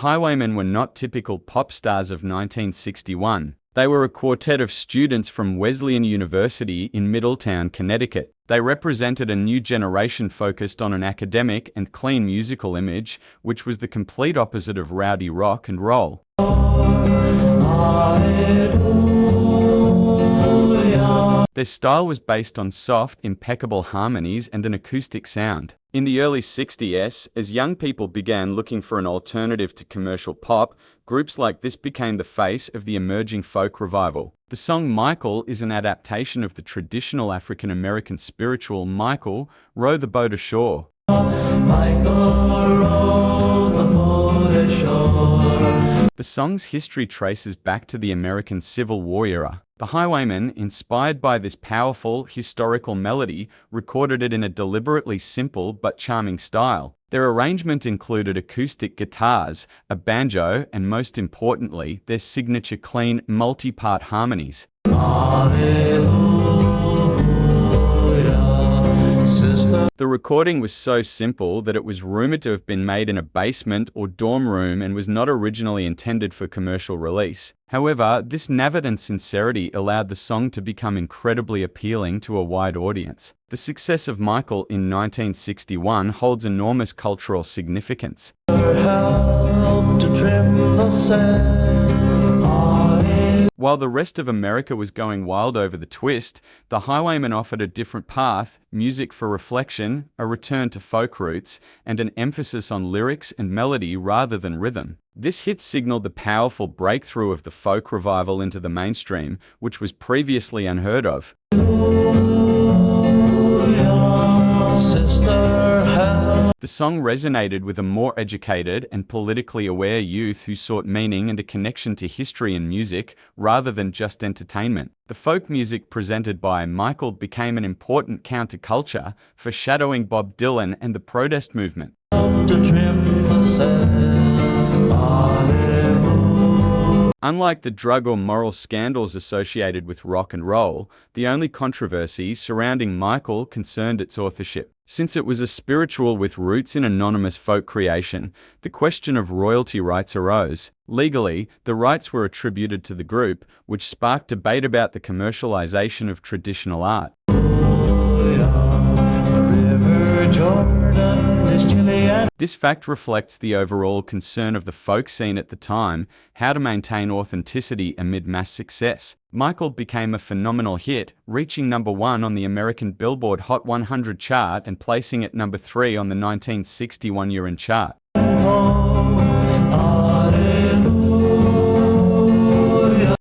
Highwaymen were not typical pop stars of 1961. They were a quartet of students from Wesleyan University in Middletown, Connecticut. They represented a new generation focused on an academic and clean musical image, which was the complete opposite of rowdy rock and roll. Their style was based on soft, impeccable harmonies and an acoustic sound. In the early 60s, as young people began looking for an alternative to commercial pop, groups like this became the face of the emerging folk revival. The song Michael is an adaptation of the traditional African American spiritual Michael, row the boat ashore. Michael, row the boat ashore. The song's history traces back to the American Civil War era. The Highwaymen, inspired by this powerful, historical melody, recorded it in a deliberately simple but charming style. Their arrangement included acoustic guitars, a banjo, and most importantly, their signature clean, multi-part harmonies. The recording was so simple that it was rumored to have been made in a basement or dorm room and was not originally intended for commercial release. However, this naivete and sincerity allowed the song to become incredibly appealing to a wide audience. The success of Michael in 1961 holds enormous cultural significance. While the rest of America was going wild over the twist, the Highwaymen offered a different path: music for reflection, a return to folk roots, and an emphasis on lyrics and melody rather than rhythm. This hit signaled the powerful breakthrough of the folk revival into the mainstream, which was previously unheard of. The song resonated with a more educated and politically aware youth who sought meaning and a connection to history and music, rather than just entertainment. The folk music presented by Michael became an important counterculture, foreshadowing Bob Dylan and the protest movement. Unlike the drug or moral scandals associated with rock and roll, the only controversy surrounding Michael concerned its authorship. Since it was a spiritual with roots in anonymous folk creation, the question of royalty rights arose. Legally, the rights were attributed to the group, which sparked debate about the commercialization of traditional art. This fact reflects the overall concern of the folk scene at the time: how to maintain authenticity amid mass success. Michael became a phenomenal hit, reaching #1 on the American Billboard Hot 100 chart and placing at #3 on the 1961 year-end chart.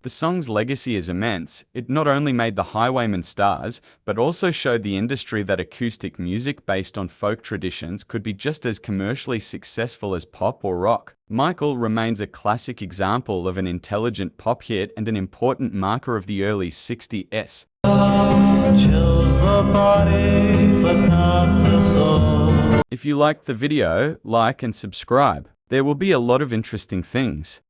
The song's legacy is immense. It not only made the Highwaymen stars, but also showed the industry that acoustic music based on folk traditions could be just as commercially successful as pop or rock. Michael remains a classic example of an intelligent pop hit and an important marker of the early 60s. Chills the body, but not the soul. If you liked the video, like and subscribe. There will be a lot of interesting things.